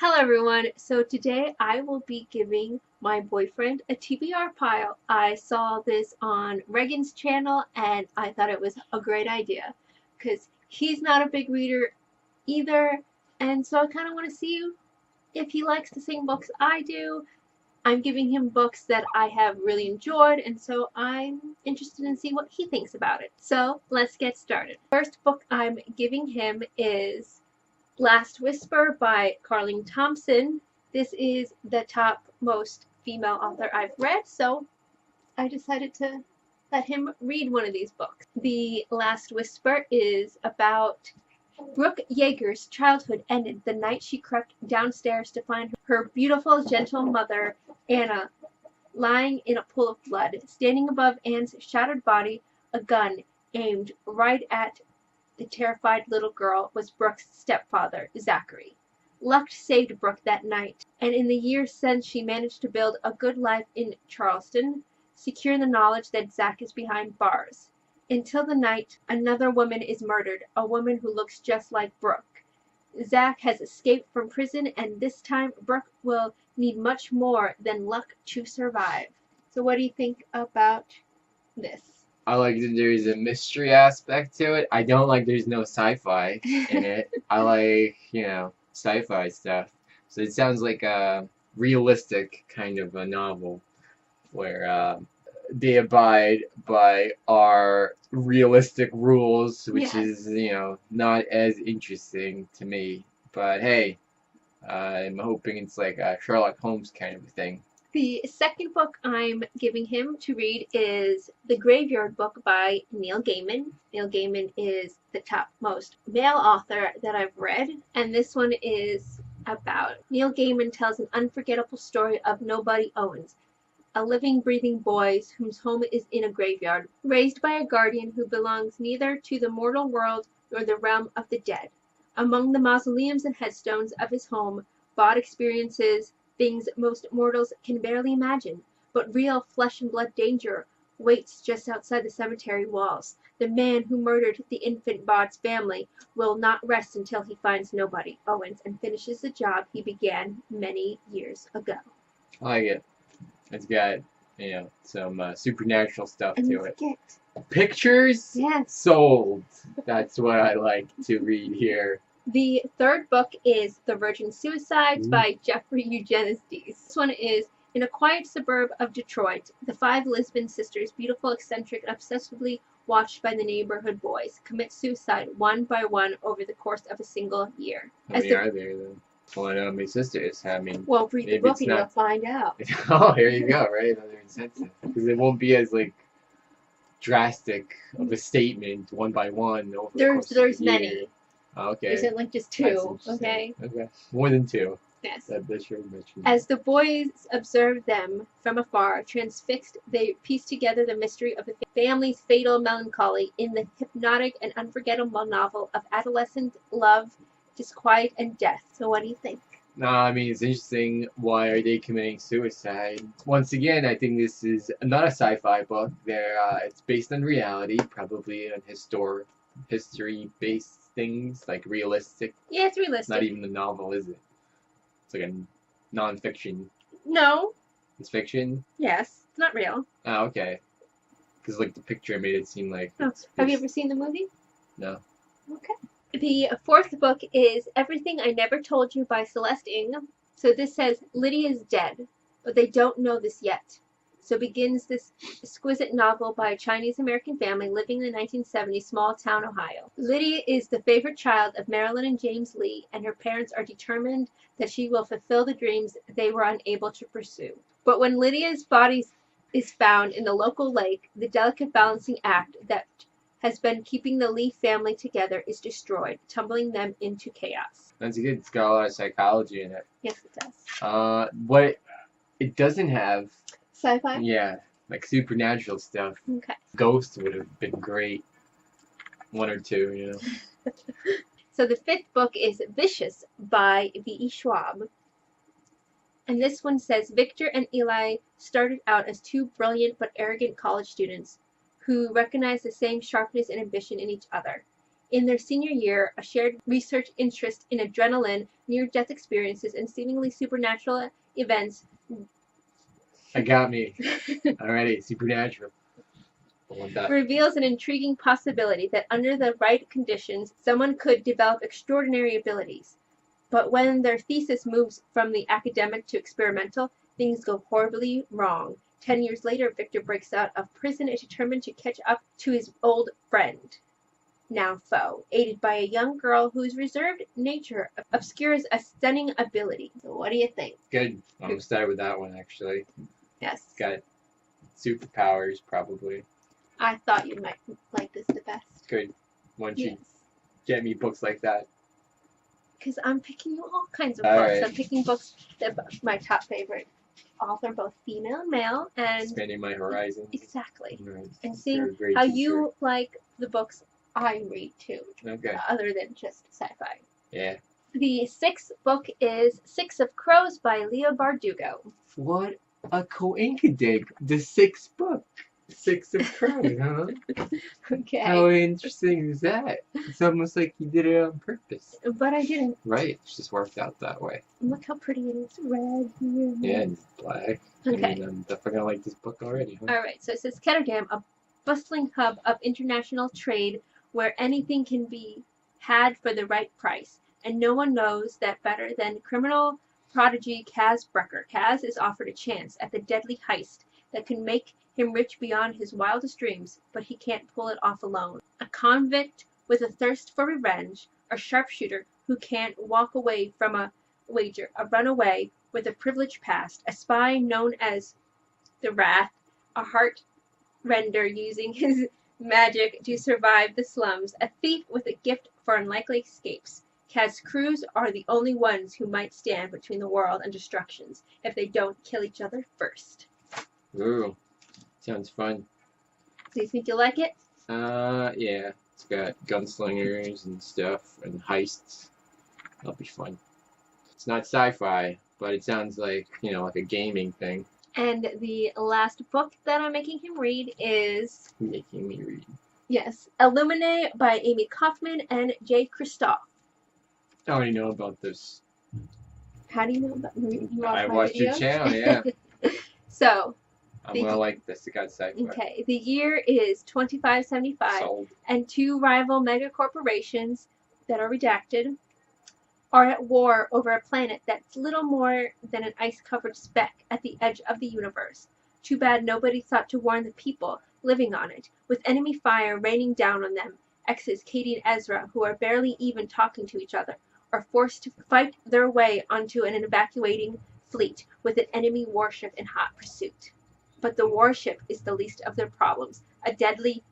Hello everyone, so today I will be giving my boyfriend a TBR pile. I saw this on Reagan's channel and I thought it was a great idea because he's not a big reader either, and so I kind of want to see if he likes the same books I do. I'm giving him books that I have really enjoyed, and so I'm interested in see what he thinks about it. So let's get started. First book I'm giving him is Last Whisper by Carleen Thompson. This is the top most female author I've read, so I decided to let him read one of these books. The Last Whisper is about Brooke Yeager's childhood ended the night she crept downstairs to find her beautiful, gentle mother, Anna, lying in a pool of blood. Standing above Anne's shattered body, a gun aimed right at the terrified little girl was Brooke's stepfather, Zachary. Luck saved Brooke that night, and in the years since she managed to build a good life in Charleston, secure in the knowledge that Zach is behind bars. Until the night another woman is murdered, a woman who looks just like Brooke. Zach has escaped from prison, and this time Brooke will need much more than luck to survive. So what do you think about this? I like that there's a mystery aspect to it. I don't like there's no sci-fi in it. I like, sci-fi stuff. So it sounds like a realistic kind of a novel where they abide by our realistic rules, which Yes. is, not as interesting to me. But hey, I'm hoping it's like a Sherlock Holmes kind of a thing. The second book I'm giving him to read is The Graveyard Book by Neil Gaiman. Neil Gaiman is the top most male author that I've read, and this one is about Neil Gaiman tells an unforgettable story of Nobody Owens, a living, breathing boy whose home is in a graveyard, raised by a guardian who belongs neither to the mortal world nor the realm of the dead. Among the mausoleums and headstones of his home, Bod experiences things most mortals can barely imagine, but real flesh and blood danger waits just outside the cemetery walls. The man who murdered the infant Bod's family will not rest until he finds Nobody Owens and finishes the job he began many years ago. I like it. It's got, some supernatural stuff And to you it. forget. Pictures? Yes. Sold. That's what I like to read here. The third book is The Virgin Suicides by Jeffrey Eugenides. This one is in a quiet suburb of Detroit. The five Lisbon sisters, beautiful, eccentric, and obsessively watched by the neighborhood boys, commit suicide one by one over the course of a single year. How many are there then? Well, I know how many sisters. I mean, Well, read the maybe book it's and you'll not. find out. Oh, here you go, right? Another incentive. Because it won't be as, drastic of a statement one by one over the course There's of the year. many. Oh, okay. There isn't like just That's two, interesting. okay? Okay. More than two. Yes. That's sure mentioned. As the boys observed them from afar, transfixed, they pieced together the mystery of the family's fatal melancholy in the hypnotic and unforgettable novel of adolescent love, disquiet, and death. So what do you think? No, I mean, it's interesting. Why are they committing suicide? Once again, I think this is not a sci-fi book. It's based on reality, probably on history-based things, like realistic. Yeah, it's realistic. Not even a novel, is it? It's like a non-fiction. No. It's fiction? Yes. It's not real. Oh, okay. Because, the picture made it seem like... Oh. Have you ever seen the movie? No. Okay. The fourth book is Everything I Never Told You by Celeste Ng. So this says, Lydia is dead, but they don't know this yet. So begins this exquisite novel by a Chinese-American family living in the 1970s small town Ohio. Lydia is the favorite child of Marilyn and James Lee, and her parents are determined that she will fulfill the dreams they were unable to pursue. But when Lydia's body is found in the local lake, the delicate balancing act that has been keeping the Lee family together is destroyed, tumbling them into chaos. That's good. It's got a lot of psychology in it. Yes, it does. What it doesn't have... Sci-fi? Yeah, like supernatural stuff. Okay. Ghosts would have been great. One or two, So the fifth book is Vicious by V.E. Schwab. And this one says, Victor and Eli started out as two brilliant but arrogant college students who recognized the same sharpness and ambition in each other. In their senior year, a shared research interest in adrenaline, near-death experiences, and seemingly supernatural events. I got me already. Supernatural. I want that. Reveals an intriguing possibility that under the right conditions, someone could develop extraordinary abilities. But when their thesis moves from the academic to experimental, things go horribly wrong. 10 years later, Victor breaks out of prison and is determined to catch up to his old friend, now foe, aided by a young girl whose reserved nature obscures a stunning ability. So what do you think? Good. I'm excited with that one, actually. Yes. Got superpowers, probably. I thought you might like this the best. Good. Once you Yes. get me books like that. Because I'm picking you all kinds of All books. right. I'm picking books that my top favorite author, both female and male, and Expanding my horizons. exactly. Right. And seeing You're a great how teacher. you like the books I read too, Okay. other than just sci-fi. Yeah. The sixth book is Six of Crows by Leah Bardugo. What a coinkydink. The sixth book. Six of Crows, huh? Okay. How interesting is that? It's almost like you did it on purpose. But I didn't. Right. It just worked out that way. Look how pretty it is. Red here. Yeah, and it's black. Okay. I mean, I'm definitely gonna like this book already, huh? Alright, so it says Ketterdam, a bustling hub of international trade where anything can be had for the right price. And no one knows that better than criminal prodigy Kaz Brecker. Kaz is offered a chance at the deadly heist that can make him rich beyond his wildest dreams, but he can't pull it off alone. A convict with a thirst for revenge, a sharpshooter who can't walk away from a wager, a runaway with a privileged past, a spy known as the Wrath, a heart render using his magic to survive the slums, a thief with a gift for unlikely escapes. Kaz's crews are the only ones who might stand between the world and destructions if they don't kill each other first. Ooh. Sounds fun. Do you think you'll like it? Yeah. It's got gunslingers and stuff and heists. That'll be fun. It's not sci-fi, but it sounds like, like a gaming thing. And the last book that I'm making him read is, Making me read. yes, Illuminati by Amy Kaufman and Jay Kristoff. I already know about this. How do you know about you I my watched your videos? channel, yeah. So, I'm gonna like this. It got sci-fi. okay, the year is 2575, Sold. and two rival mega corporations that are redacted are at war over a planet that's little more than an ice-covered speck at the edge of the universe. Too bad nobody thought to warn the people living on it, with enemy fire raining down on them. Exes Katie and Ezra, who are barely even talking to each other, are forced to fight their way onto an evacuating fleet with an enemy warship in hot pursuit. But the warship is the least of their problems. A deadly,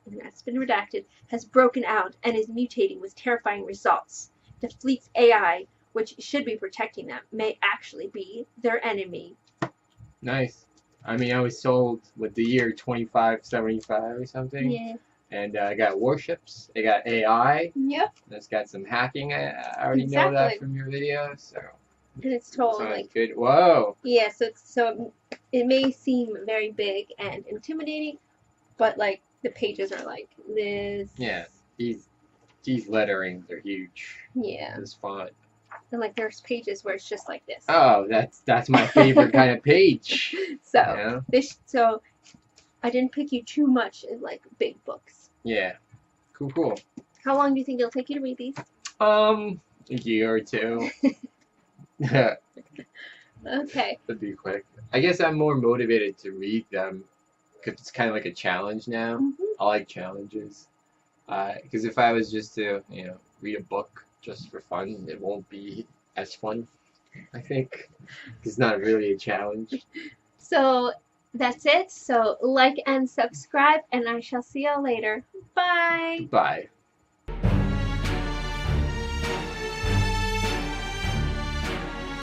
and that's been redacted, has broken out and is mutating with terrifying results. The fleet's AI, which should be protecting them, may actually be their enemy. Nice. I mean, I was sold with the year 2575 or something. Yeah. And I got warships. It got AI. Yep. And it's got some hacking. I already know that Exactly. from your video, so. And it's told Sounds like, good. Whoa. yeah, so it may seem very big and intimidating, but like the pages are like this. Yeah. These letterings are huge. Yeah. This font. And like there's pages where it's just like this. Oh, that's my favorite kind of page. So Yeah. so I didn't pick you too much in like big books. Yeah. Cool. How long do you think it'll take you to read these? A year or two. Okay. That'd be quick. I guess I'm more motivated to read them because it's kind of like a challenge now. Mm-hmm. I like challenges. Because if I was just to, read a book just for fun, it won't be as fun, I think. It's not really a challenge. So that's it. So like and subscribe, and I shall see you later. Bye. Bye.